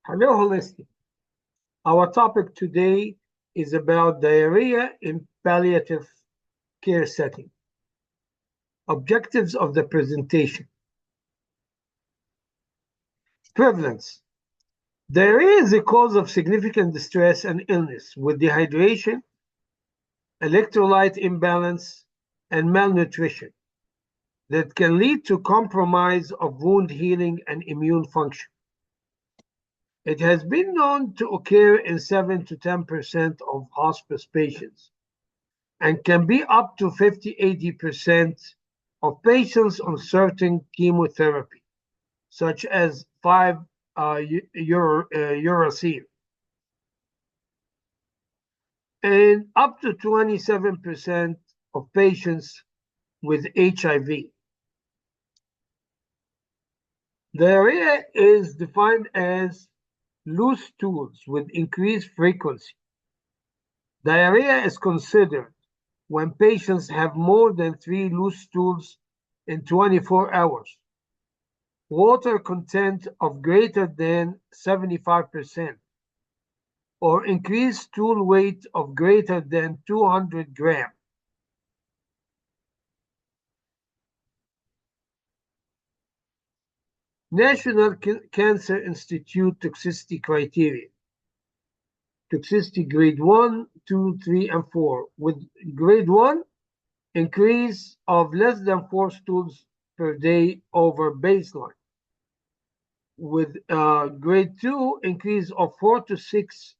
Hello, Holistic. Our topic today is about diarrhea in palliative care setting. Objectives of the presentation. Prevalence. Diarrhea is a cause of significant distress and illness with dehydration, electrolyte imbalance, and malnutrition that can lead to compromise of wound healing and immune function. It has been known to occur in 7 to 10% of hospice patients and can be up to 50–80% of patients on certain chemotherapy, such as 5-uracil, and up to 27% of patients with HIV. Diarrhea is defined as loose stools with increased frequency. Diarrhea is considered when patients have more than 3 loose stools in 24 hours, water content of greater than 75%, or increased stool weight of greater than 200 grams. National Cancer Institute toxicity criteria. Toxicity grade 1, 2, 3, and 4. With grade 1, increase of less than 4 stools per day over baseline. With grade 2, increase of 4 to 6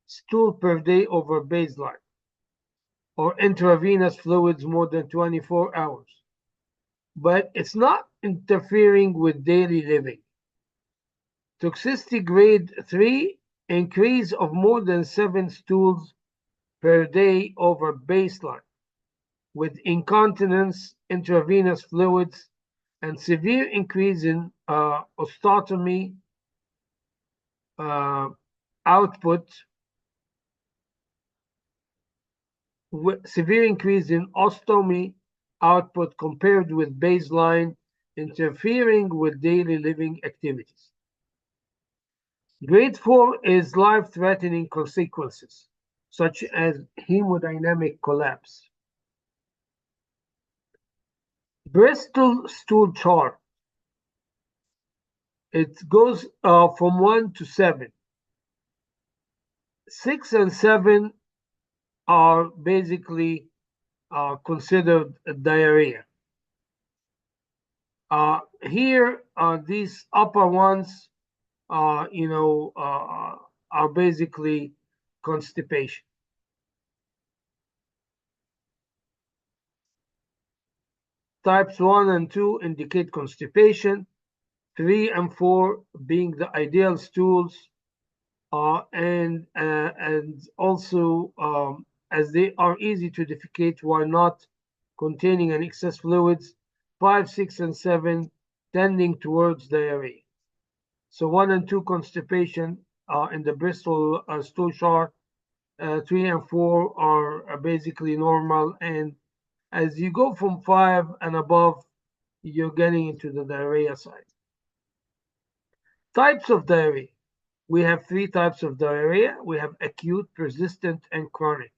stools per day over baseline, or intravenous fluids more than 24 hours. But it's not interfering with daily living. Toxicity grade 3, increase of more than 7 stools per day over baseline, with incontinence, intravenous fluids, and severe increase in ostomy output, severe increase in ostomy output compared with baseline, interfering with daily living activities. Grade 4 is life-threatening consequences, such as hemodynamic collapse. Bristol stool chart. It goes from 1 to 7. 6 and 7 are basically considered diarrhea. Here, these upper ones, are basically constipation. Types 1 and 2 indicate constipation, 3 and 4 being the ideal stools, and also as they are easy to defecate while not containing an excess fluids, 5, 6, and 7 tending towards diarrhea. So 1 and 2 constipation in the Bristol stool chart, 3 and 4 are basically normal, and as you go from 5 and above, you're getting into the diarrhea side. Types of diarrhea. We have 3 types of diarrhea. We have acute, persistent, and chronic.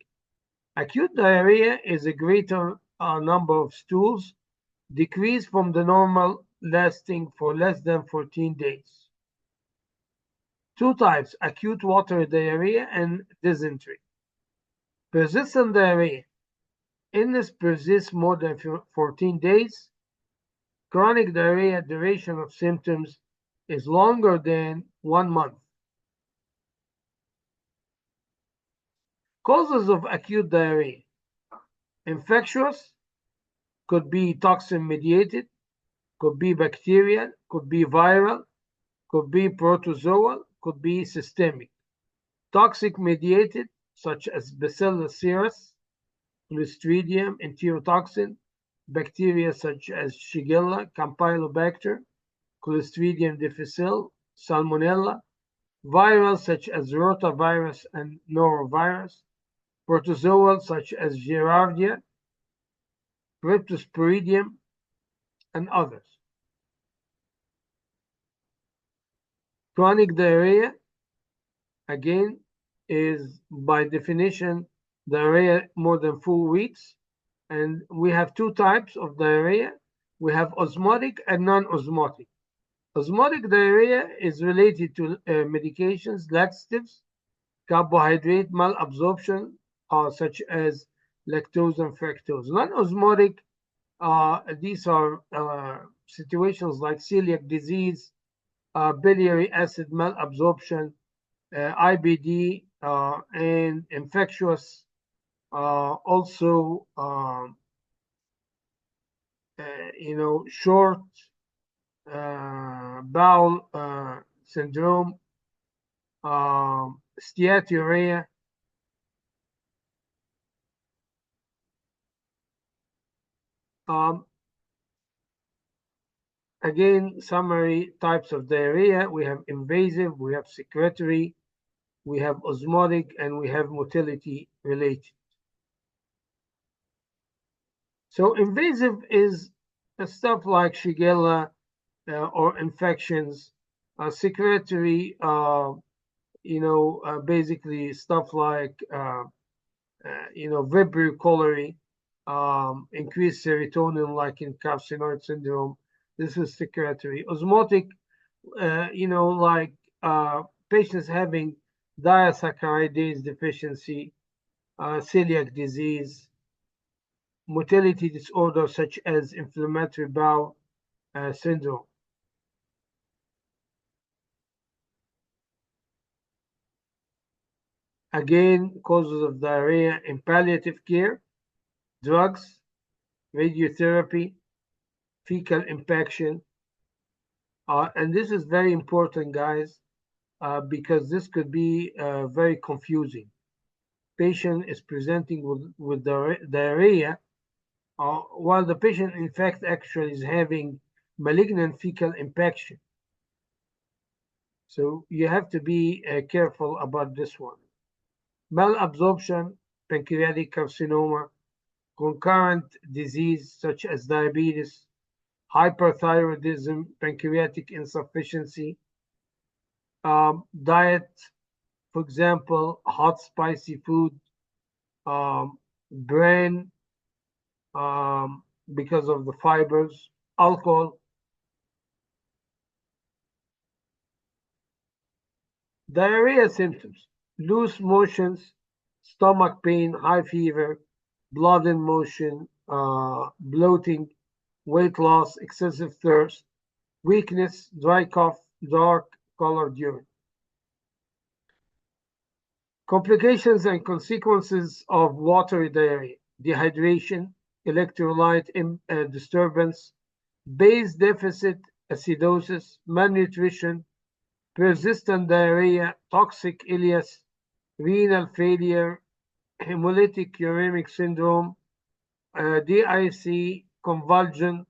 Acute diarrhea is a greater number of stools, decreased from the normal, lasting for less than 14 days. 2 types, acute watery diarrhea and dysentery. Persistent diarrhea. Illness persists more than 14 days. Chronic diarrhea duration of symptoms is longer than 1 month. Causes of acute diarrhea. Infectious, could be toxin mediated, could be bacterial, could be viral, could be protozoal, could be systemic. Toxic mediated, such as Bacillus cereus, Clostridium, enterotoxin, bacteria such as Shigella, Campylobacter, Clostridium difficile, Salmonella, viral such as rotavirus and norovirus, protozoal such as Giardia, Cryptosporidium, and others. Chronic diarrhea again, is by definition diarrhea more than 4 weeks. And we have two types of diarrhea. We have osmotic and non-osmotic. Osmotic diarrhea is related to medications, laxatives, carbohydrate malabsorption, such as lactose and fructose. Non-osmotic, these are situations like celiac disease, biliary acid malabsorption, IBD, and infectious, also, short bowel syndrome, steatorrhea. Um, Again, summary types of diarrhea. We have invasive, we have secretory, we have osmotic, and we have motility related. So invasive is stuff like Shigella or infections. Secretory, basically stuff like, Vibrio cholerae, increased serotonin like in carcinoid syndrome. This is secretory. Osmotic, like patients having disaccharidase deficiency, celiac disease, motility disorders such as inflammatory bowel syndrome. Again, causes of diarrhea in palliative care, drugs, radiotherapy, fecal impaction. And this is very important, guys, because this could be very confusing. Patient is presenting with diarrhea, while the patient, in fact, actually is having malignant fecal impaction. So you have to be careful about this one. Malabsorption, pancreatic carcinoma, concurrent disease such as diabetes, hyperthyroidism, pancreatic insufficiency, diet, for example, hot spicy food, brain, because of the fibers, alcohol. Diarrhea symptoms: loose motions, stomach pain, high fever, blood in motion, bloating, weight loss, excessive thirst, weakness, dry cough, dark colored urine. Complications and consequences of watery diarrhea: dehydration, electrolyte disturbance, base deficit, acidosis, malnutrition, persistent diarrhea, toxic ileus, renal failure, hemolytic uremic syndrome, DIC, convulsion,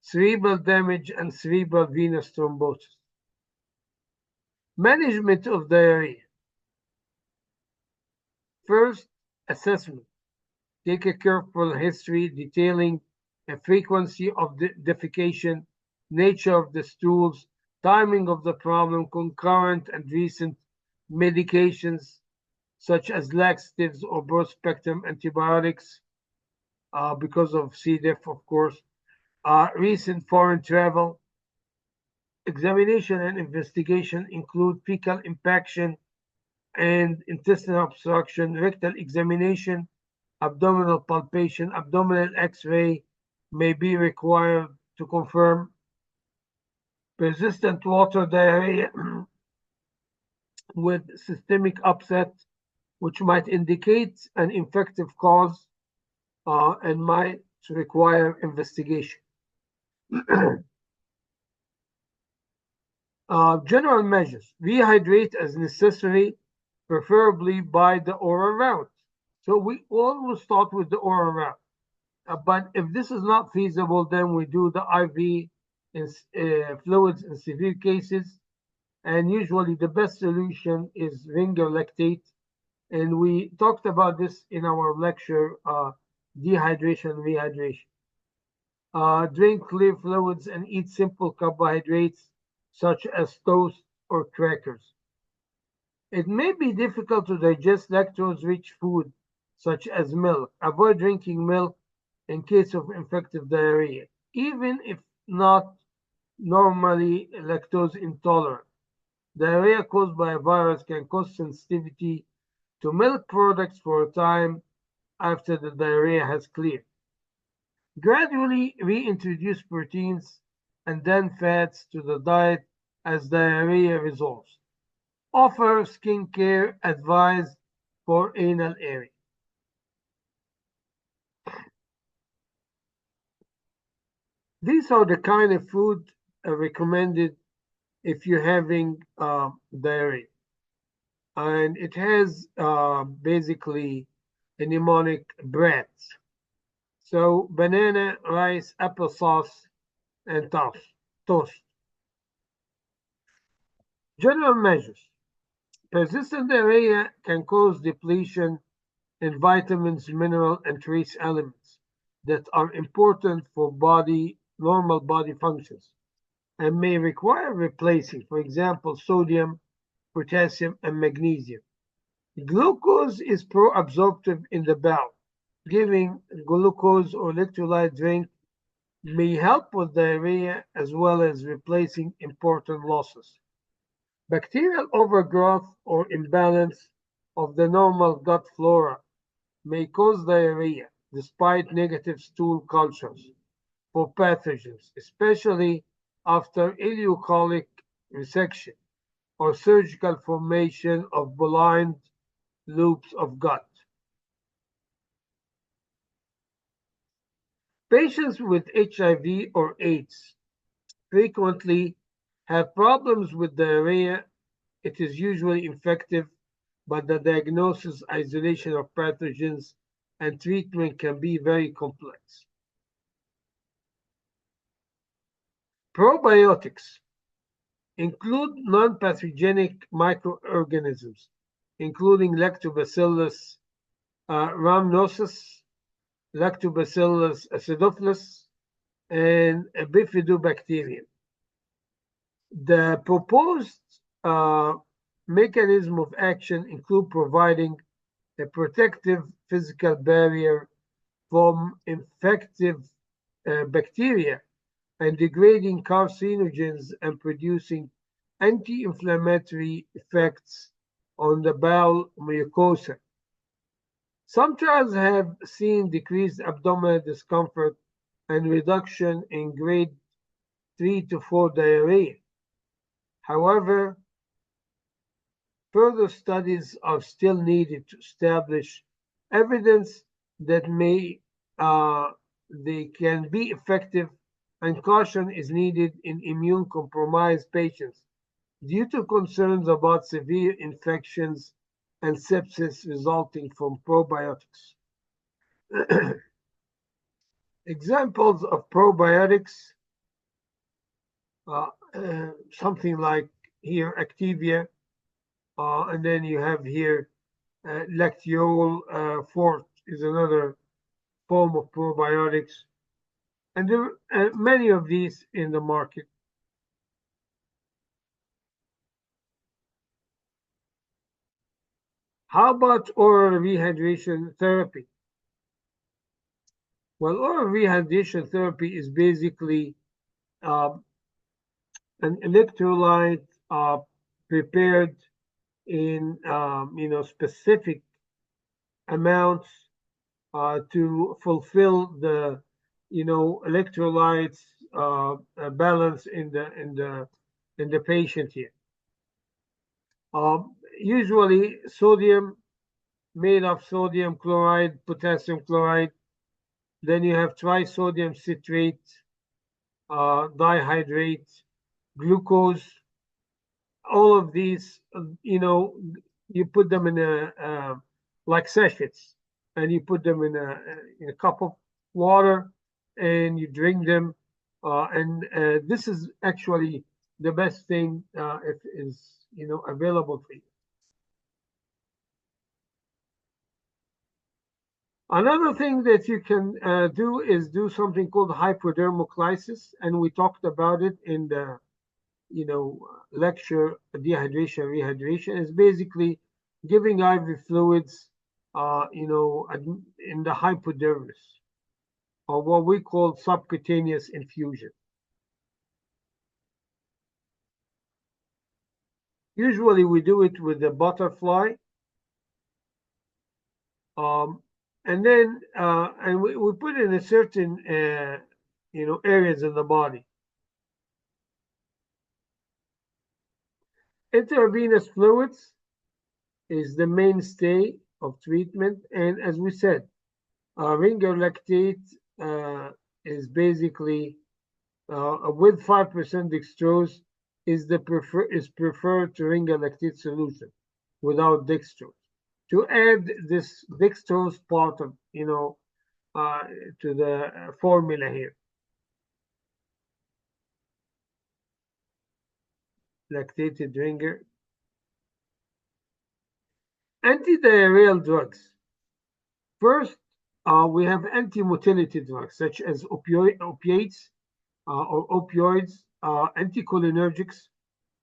cerebral damage, and cerebral venous thrombosis. Management of diarrhea. First, assessment. Take a careful history detailing the frequency of the defecation, nature of the stools, timing of the problem, concurrent and recent medications such as laxatives or broad-spectrum antibiotics, because of C. diff, of course, recent foreign travel. Examination and investigation include fecal impaction and intestinal obstruction, rectal examination, abdominal palpation, abdominal X-ray may be required to confirm persistent water diarrhea with systemic upset, which might indicate an infective cause and might require investigation. General measures: rehydrate as necessary, preferably by the oral route. So we always start with the oral route. But if this is not feasible, then we do the IV fluids in severe cases. And usually the best solution is ringer lactate. And we talked about this in our lecture, dehydration, rehydration. Drink clear fluids and eat simple carbohydrates such as toast or crackers. It may be difficult to digest lactose-rich food, such as milk. Avoid drinking milk in case of infective diarrhea, even if not normally lactose intolerant. Diarrhea caused by a virus can cause sensitivity to milk products for a time after the diarrhea has cleared. Gradually reintroduce proteins and then fats to the diet as diarrhea resolves. Offer skincare advice for anal area. These are the kind of food recommended if you're having diarrhea. And it has basically a mnemonic breads. So banana, rice, applesauce, and toast. General measures. Persistent diarrhea can cause depletion in vitamins, mineral, and trace elements that are important for normal body functions and may require replacing, for example, sodium, potassium, and magnesium. Glucose is pro-absorptive in the bowel. Giving glucose or electrolyte drink may help with diarrhea as well as replacing important losses. Bacterial overgrowth or imbalance of the normal gut flora may cause diarrhea despite negative stool cultures for pathogens, especially after ileocolic resection or surgical formation of blind loops of gut. Patients with HIV or AIDS frequently have problems with diarrhea. It is usually infective, but the diagnosis, isolation of pathogens, and treatment can be very complex. Probiotics include non-pathogenic microorganisms, including Lactobacillus rhamnosus, Lactobacillus acidophilus, and Bifidobacterium. The proposed mechanism of action include providing a protective physical barrier from infective bacteria and degrading carcinogens and producing anti-inflammatory effects on the bowel mucosa. Some trials have seen decreased abdominal discomfort and reduction in grade 3 to 4 diarrhea. However, further studies are still needed to establish evidence that they can be effective, and caution is needed in immune-compromised patients due to concerns about severe infections and sepsis resulting from probiotics. Examples of probiotics, something like here Activia, and then you have here Lactiol Fort is another form of probiotics, and there are many of these in the market. How about oral rehydration therapy? Well, oral rehydration therapy is basically an electrolyte prepared in specific amounts to fulfill the electrolytes balance in the patient here. Usually sodium, made of sodium chloride, potassium chloride. Then you have trisodium citrate, dihydrate, glucose. All of these, you put them in like sachets, and you put them in a cup of water, and you drink them. And this is actually the best thing if is available for you. Another thing that you can do is do something called hypodermoclysis, and we talked about it in the lecture, dehydration, rehydration, is basically giving IV fluids, in the hypodermis, or what we call subcutaneous infusion. Usually we do it with the butterfly, and then we put it in a certain areas in the body. Intravenous fluids is the mainstay of treatment, and as we said, ringer lactate is basically with 5% dextrose is preferred to ringer lactate solution without dextrose. To add this dextrose part of to the formula here. Lactated ringer. Antidiarrheal drugs. First, we have antimotility drugs such as opiates or opioids, anticholinergics,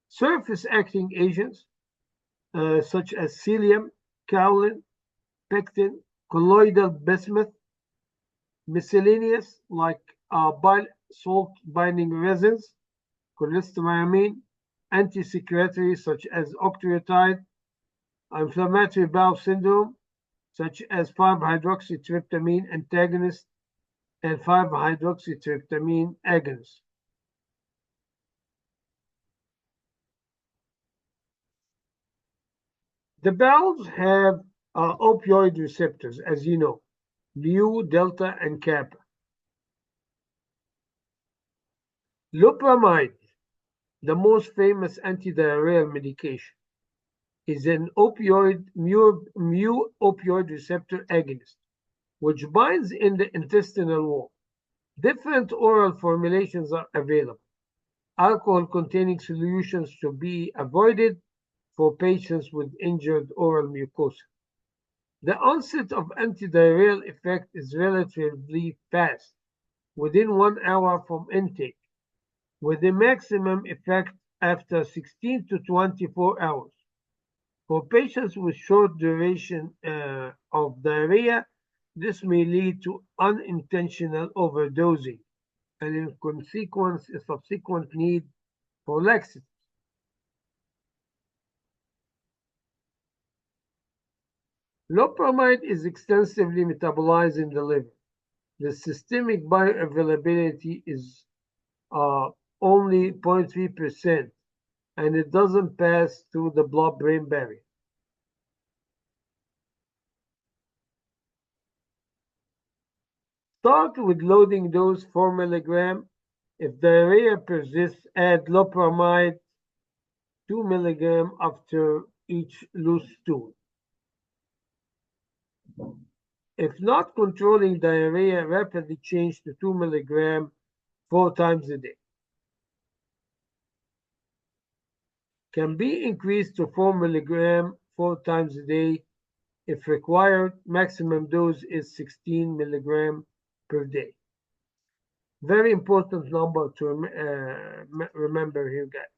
surface-acting agents such as psyllium, kaolin, pectin, colloidal bismuth, miscellaneous like bile salt-binding resins, cholestyramine, anti-secretory such as octreotide, inflammatory bowel syndrome such as 5-hydroxytryptamine antagonist and 5-hydroxytryptamine agonist. The bowels have opioid receptors, as you know, mu, delta, and kappa. Loperamide, the most famous antidiarrheal medication, is an mu opioid receptor agonist, which binds in the intestinal wall. Different oral formulations are available. Alcohol-containing solutions should be avoided for patients with injured oral mucosa. The onset of antidiarrheal effect is relatively fast, within 1 hour from intake, with the maximum effect after 16 to 24 hours. For patients with short duration of diarrhea, this may lead to unintentional overdosing and in consequence a subsequent need for laxatives. Loperamide is extensively metabolized in the liver. The systemic bioavailability is only 0.3%, and it doesn't pass through the blood-brain barrier. Start with loading dose 4 mg. If diarrhea persists, add loperamide 2 mg after each loose stool. If not controlling diarrhea, rapidly change to 2 mg 4 times a day. Can be increased to 4 mg 4 times a day if required. Maximum dose is 16 mg per day. Very important number to remember here, guys.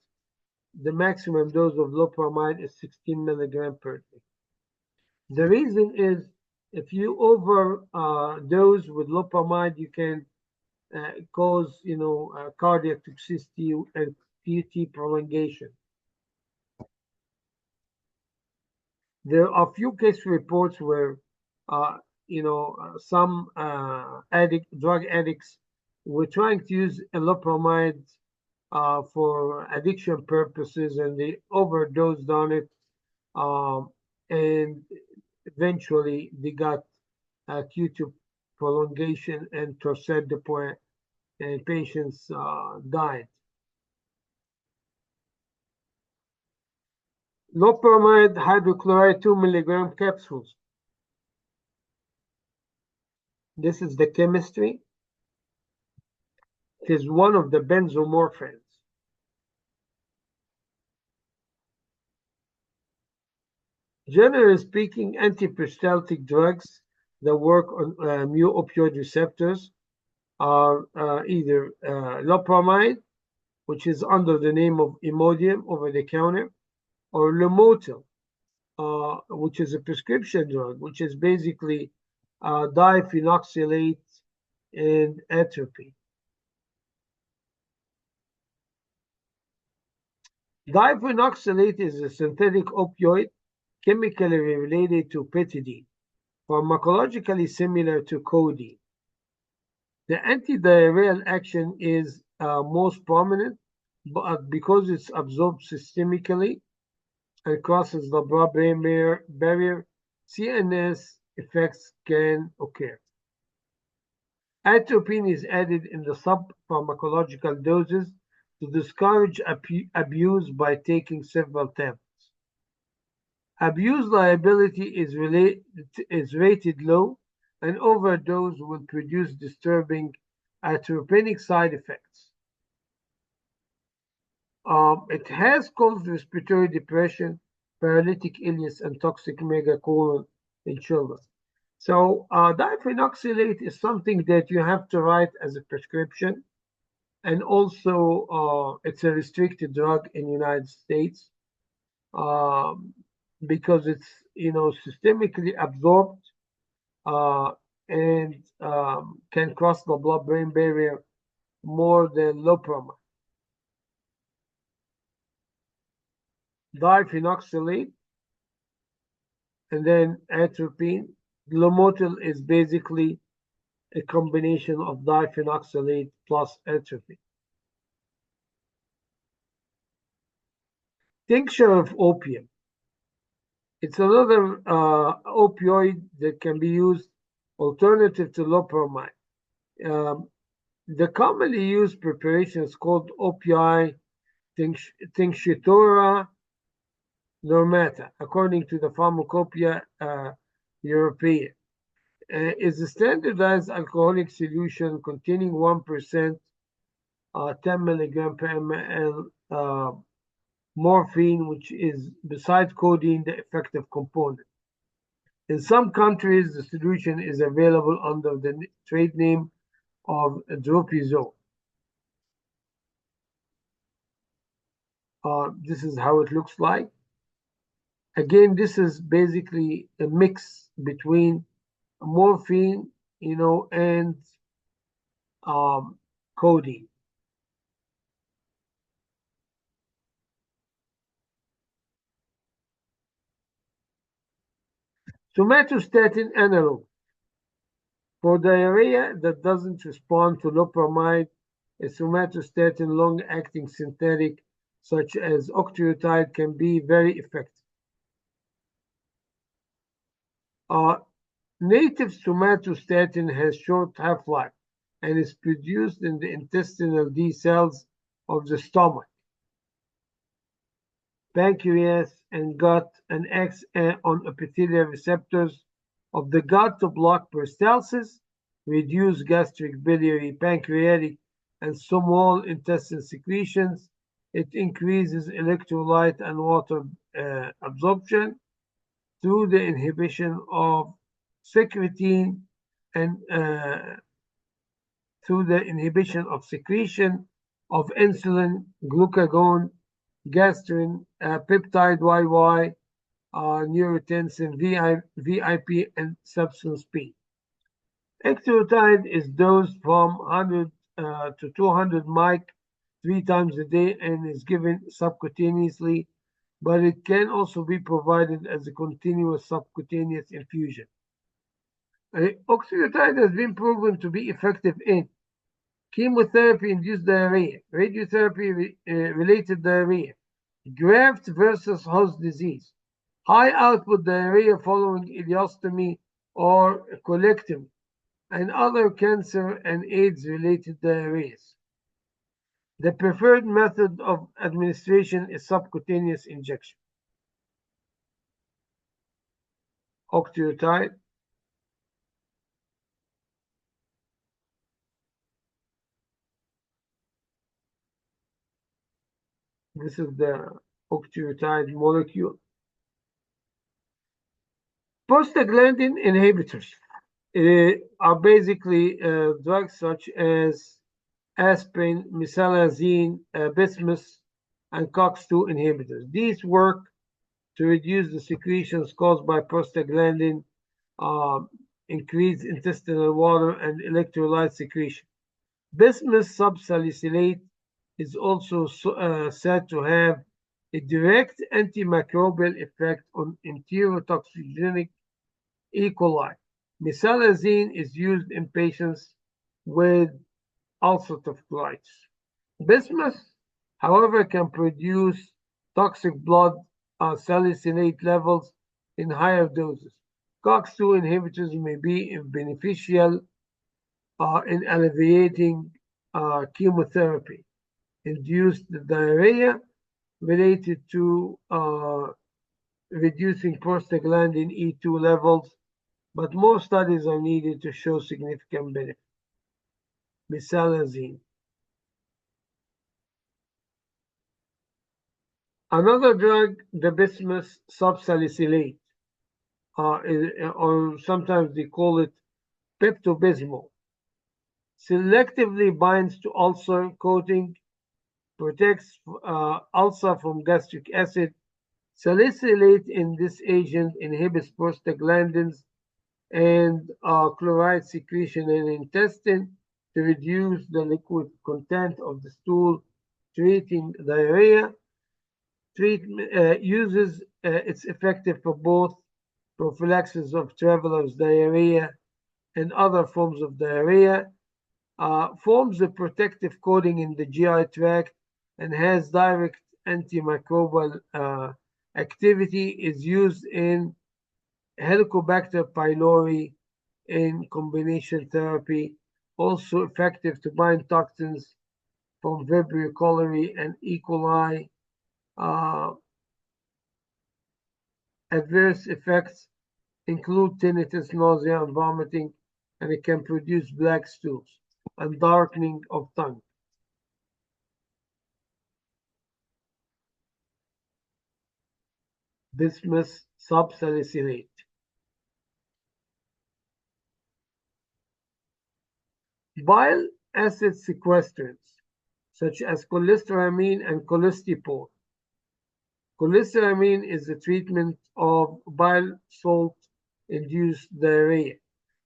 The maximum dose of loperamide is 16 mg per day. The reason is if you overdose with loperamide, you can cause, cardiac toxicity and QT prolongation. There are few case reports where, some drug addicts were trying to use loperamide for addiction purposes, and they overdosed on it, and eventually they got QT prolongation and torsaient de pointes, and patients died. Loperamide hydrochloride 2 mg capsules. This is the chemistry. It is one of the benzomorphins. Generally speaking, antiperistaltic drugs that work on mu opioid receptors are either loperamide which is under the name of Imodium over the counter, or Lomotil, which is a prescription drug, which is basically diphenoxylate and atropine. Diphenoxylate is a synthetic opioid chemically related to pethidine, pharmacologically similar to codeine. The antidiarrheal action is most prominent, but because it's absorbed systemically and crosses the blood-brain barrier, CNS effects can occur. Atropine is added in the sub-pharmacological doses to discourage abuse by taking several tablets. Abuse liability is rated low, and overdose will produce disturbing atropinic side effects. It has caused respiratory depression, paralytic illness, and toxic megacolon in children. So diphenoxylate is something that you have to write as a prescription, and also it's a restricted drug in the United States because it's systemically absorbed and can cross the blood-brain barrier more than loperamide. Diphenoxylate and then atropine. Lomotil is basically a combination of diphenoxylate plus atropine. Tincture of opium. It's another opioid that can be used alternative to loperamide. The commonly used preparation is called opii tinctura normata, according to the Pharmacopoeia Europaea. Is a standardized alcoholic solution containing 1% 10 milligram per ml morphine, which is, besides codeine, the effective component. In some countries, the solution is available under the trade name of dropizole. This is how it looks like. Again, this is basically a mix between morphine, and codeine. Somatostatin analog. For diarrhea that doesn't respond to loperamide, a somatostatin long-acting synthetic such as octreotide can be very effective. Native somatostatin has short half-life and is produced in the intestinal D cells of the stomach, pancreas, and gut, and acts on epithelial receptors of the gut to block peristalsis, reduce gastric, biliary, pancreatic, and small intestine secretions. It increases electrolyte and water absorption through the inhibition of secretin and through the inhibition of secretion of insulin, glucagon, gastrin, peptide YY, neurotensin, VIP, and substance P. Octreotide is dosed from 100 to 200 mic 3 times a day and is given subcutaneously, but it can also be provided as a continuous subcutaneous infusion. Octreotide has been proven to be effective in chemotherapy-induced diarrhea, radiotherapy-related diarrhea, graft versus host disease, high-output diarrhea following ileostomy or colectomy, and other cancer and AIDS-related diarrheas. The preferred method of administration is subcutaneous injection. Octreotide. This is the octreotide molecule. Prostaglandin inhibitors are basically drugs such as aspirin, mesalazine, bismuth, and COX-2 inhibitors. These work to reduce the secretions caused by prostaglandin, um, increase intestinal water, and electrolyte secretion. Bismuth subsalicylate is also said to have a direct antimicrobial effect on enterotoxigenic E. coli. Mesalazine is used in patients with ulcerative colitis. Bismuth, however, can produce toxic blood salicylate levels in higher doses. COX-2 inhibitors may be beneficial in alleviating chemotherapy induced diarrhea related to reducing prostaglandin E2 levels, but more studies are needed to show significant benefit. Mesalazine. Another drug, the bismuth subsalicylate, or sometimes they call it pepto-bismol, selectively binds to ulcer coating, protects ulcer from gastric acid. Salicylate in this agent inhibits prostaglandins and chloride secretion in the intestine to reduce the liquid content of the stool, treating diarrhea. It's effective for both prophylaxis of traveler's diarrhea and other forms of diarrhea, forms a protective coating in the GI tract, and has direct antimicrobial activity, is used in Helicobacter pylori in combination therapy, also effective to bind toxins from Vibrio cholerae and E. coli. Adverse effects include tinnitus, nausea, and vomiting, and it can produce black stools and darkening of tongue. Bismuth subsalicylate. Bile acid sequestrants, such as cholestyramine and cholestyramine. Cholestyramine is the treatment of bile salt-induced diarrhea,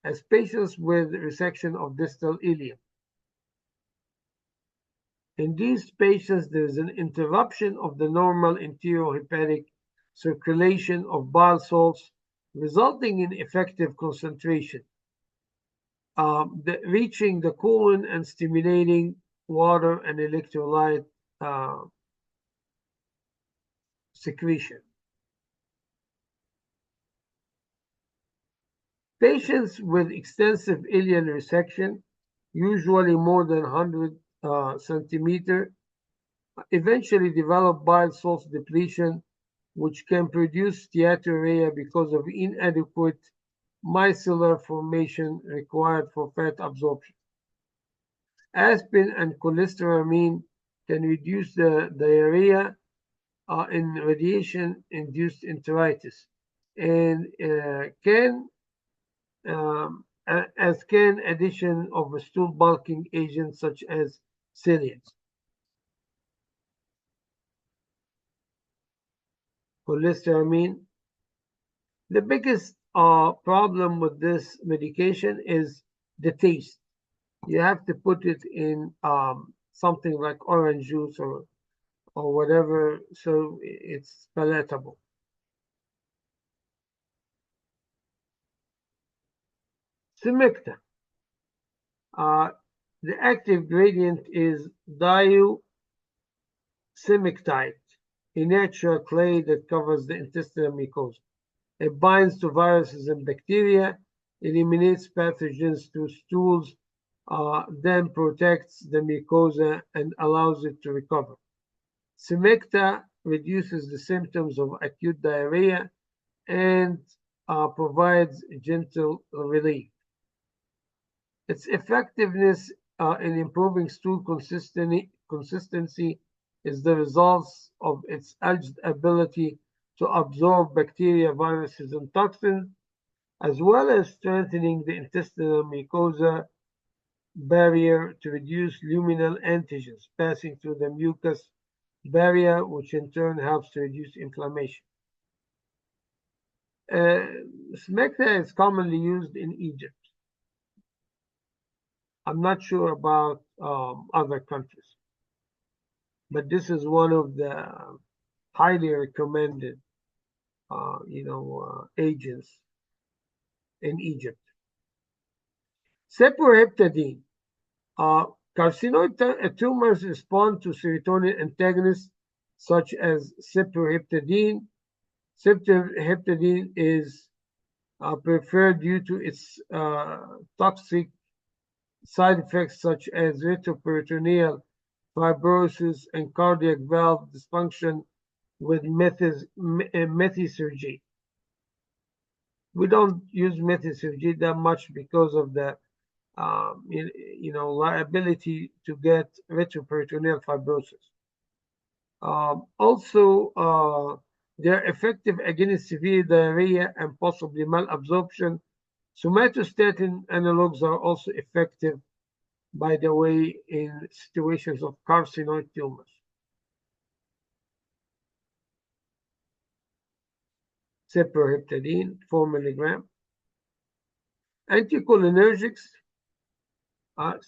as patients with resection of distal ileum. In these patients, there is an interruption of the normal enterohepatic circulation of bile salts, resulting in effective concentration, reaching the colon and stimulating water and electrolyte secretion. Patients with extensive ileal resection, usually more than 100 centimeter, eventually develop bile salts depletion, which can produce steatorrhea because of inadequate micellar formation required for fat absorption. Aspirin and cholestyramine can reduce the diarrhea in radiation-induced enteritis, and as can addition of a stool bulking agent such as ciliates. Cholestyramine. The biggest problem with this medication is the taste. You have to put it in something like orange juice or whatever, so it's palatable. Smecta. The active gradient is diacimectite, a natural clay that covers the intestinal mucosa. It binds to viruses and bacteria, eliminates pathogens through stools, then protects the mucosa and allows it to recover. Smecta reduces the symptoms of acute diarrhea and provides gentle relief. Its effectiveness in improving stool consistency is the result of its alleged ability to absorb bacteria, viruses, and toxins, as well as strengthening the intestinal mucosa barrier to reduce luminal antigens passing through the mucus barrier, which in turn helps to reduce inflammation. Smecta is commonly used in Egypt. I'm not sure about other countries, but this is one of the highly recommended, agents in Egypt. Cyproheptadine. Carcinoid tumors respond to serotonin antagonists such as cyproheptadine. Cyproheptadine is preferred due to its toxic side effects such as retroperitoneal fibrosis and cardiac valve dysfunction with methysergy. We don't use methysergy that much because of the liability to get retroperitoneal fibrosis. Also, they're effective against severe diarrhea and possibly malabsorption. Somatostatin analogues are also effective, by the way, in situations of carcinoid tumors. Cyproheptadine, 4 milligram. Anticholinergics.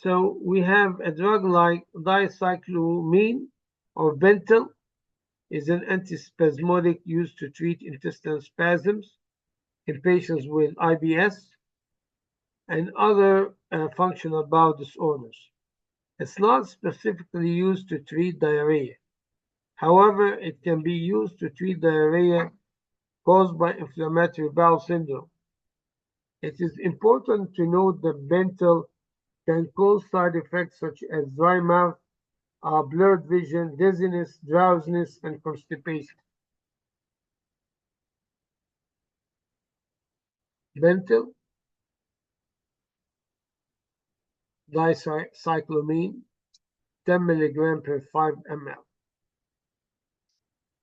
So we have a drug like dicyclomine or Bentyl is an antispasmodic used to treat intestinal spasms in patients with IBS and other functional bowel disorders. It's not specifically used to treat diarrhea. However, it can be used to treat diarrhea caused by inflammatory bowel syndrome. It is important to note that Bentyl can cause side effects such as dry mouth, blurred vision, dizziness, drowsiness, and constipation. Bentyl, dicyclomine, 10 milligram per 5 ml.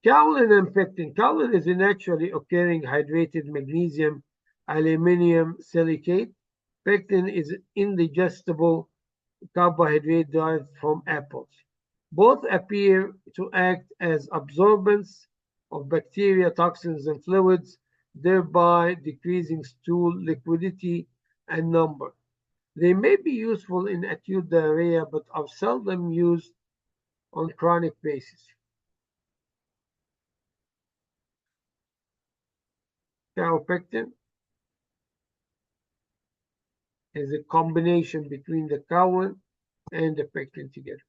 Kaolin and pectin. Kaolin is a naturally occurring hydrated magnesium aluminum silicate. Pectin is indigestible carbohydrate derived from apples. Both appear to act as absorbents of bacteria, toxins, and fluids, thereby decreasing stool liquidity and number. They may be useful in acute diarrhea, but are seldom used on chronic basis. Kaopectin is a combination between the kaolin and the pectin together.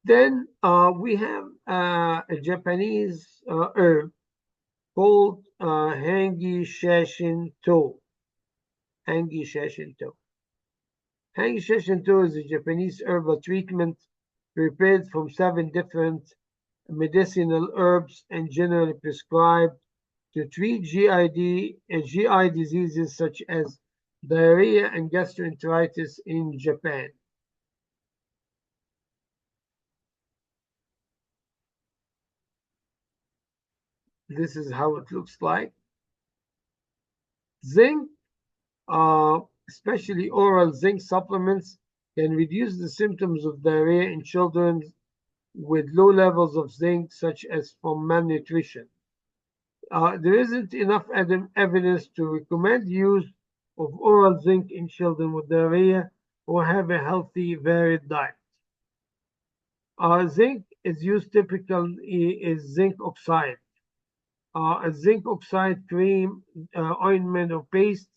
Then we have a Japanese herb called Hangi Shashin To. Hangi Shashin To. Hangi Shashin To is a Japanese herbal treatment prepared from 7 different medicinal herbs and generally prescribed to treat GI diseases such as diarrhea and gastroenteritis in Japan. This is how it looks like. Zinc, especially oral zinc supplements, can reduce the symptoms of diarrhea in children with low levels of zinc, such as from malnutrition. There isn't enough evidence to recommend use of oral zinc in children with diarrhea who have a healthy, varied diet. Zinc is used typically as zinc oxide. A zinc oxide cream, ointment, or paste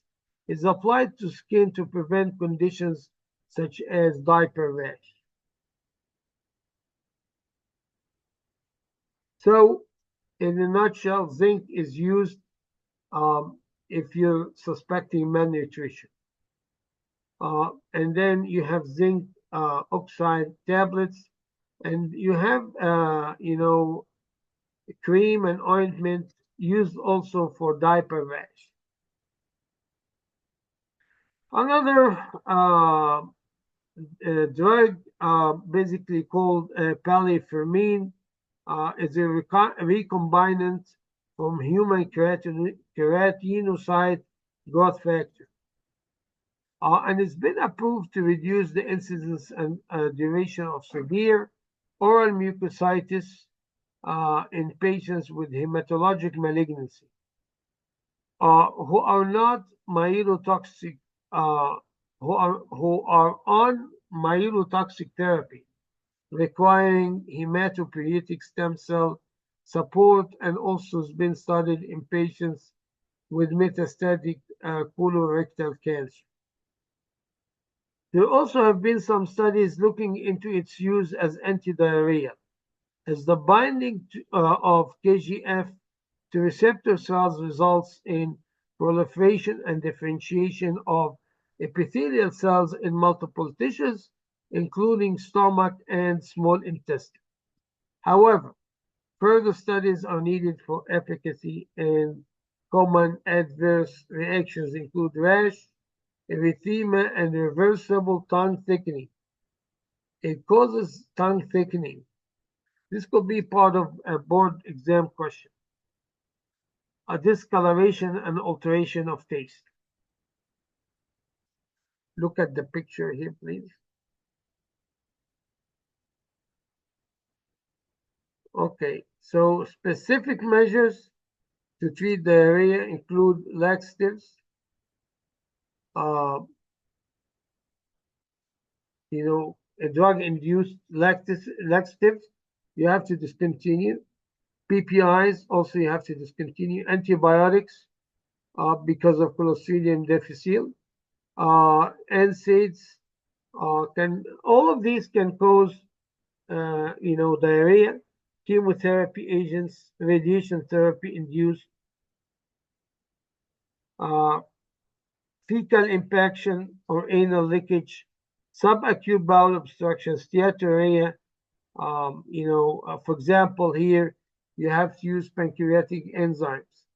is applied to skin to prevent conditions such as diaper rash. So, in a nutshell, zinc is used if you're suspecting malnutrition. And then you have zinc oxide tablets, and you have, cream and ointment used also for diaper rash. Another drug, basically called Palifermin, is a recombinant from human keratinocyte growth factor. And it's been approved to reduce the incidence and duration of severe oral mucositis in patients with hematologic malignancy who are not myelotoxic, who are on myelotoxic therapy, requiring hematopoietic stem cell support, and also has been studied in patients with metastatic colorectal cancer. There also have been some studies looking into its use as anti-diarrhea, as the binding of KGF to receptor cells results in proliferation and differentiation of epithelial cells in multiple tissues, including stomach and small intestine. However, further studies are needed for efficacy, and common adverse reactions include rash, erythema, and reversible tongue thickening. It causes tongue thickening. This could be part of a board exam question. A discoloration and alteration of taste. Look at the picture here, please. Okay, so specific measures to treat diarrhea include laxatives, a drug-induced laxatives, you have to discontinue. PPIs, also you have to discontinue. Antibiotics, because of Clostridium difficile. NSAIDs, all of these can cause, diarrhea. Chemotherapy agents, radiation therapy induced, fecal impaction or anal leakage, subacute bowel obstruction, steatorrhea. For example, here you have to use pancreatic enzymes,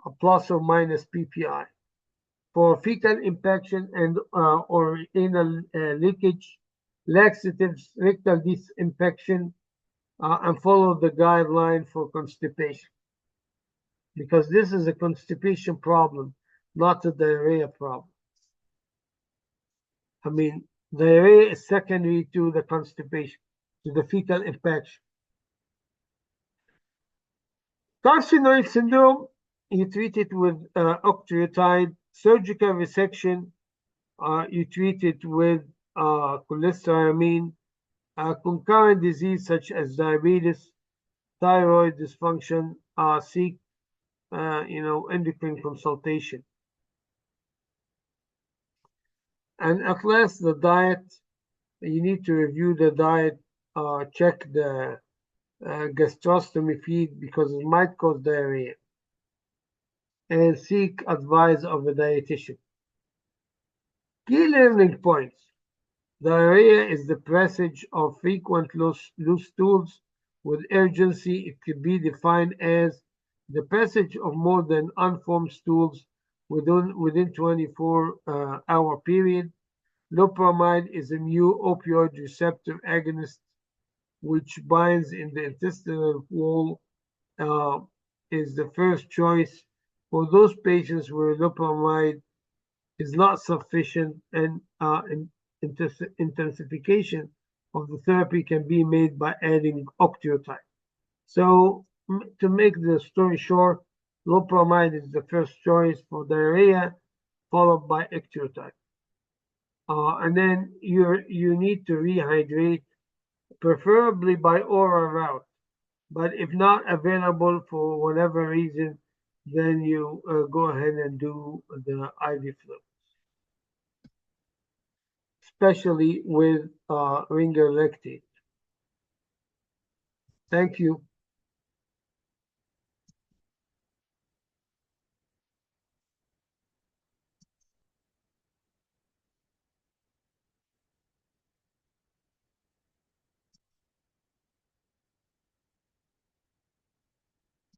a plus or minus PPI. For fecal impaction and or anal leakage, laxatives, rectal disinfection, and follow the guideline for constipation, because this is a constipation problem, not a diarrhea problem. I mean, diarrhea is secondary to the constipation, to the fecal impaction. Carcinoid syndrome, you treat it with octreotide. Surgical resection, you treat it with cholestyramine. Concurrent disease such as diabetes, thyroid dysfunction, seek endocrine consultation. And at last, the diet. You need to review the diet, check the gastrostomy feed, because it might cause diarrhea, and seek advice of a dietitian. Key learning points. Diarrhea is the passage of frequent loose stools with urgency. It could be defined as the passage of more than unformed stools within 24-hour period. Loperamide is a new opioid receptor agonist which binds in the intestinal wall, is the first choice for those patients where loperamide is not sufficient, and intensification of the therapy can be made by adding octreotide. So to make the story short, loperamide is the first choice for diarrhea, followed by octreotide. And then you need to rehydrate, preferably by oral route. But if not available for whatever reason, then you go ahead and do the IV fluids, especially with ringer lactate. Thank you.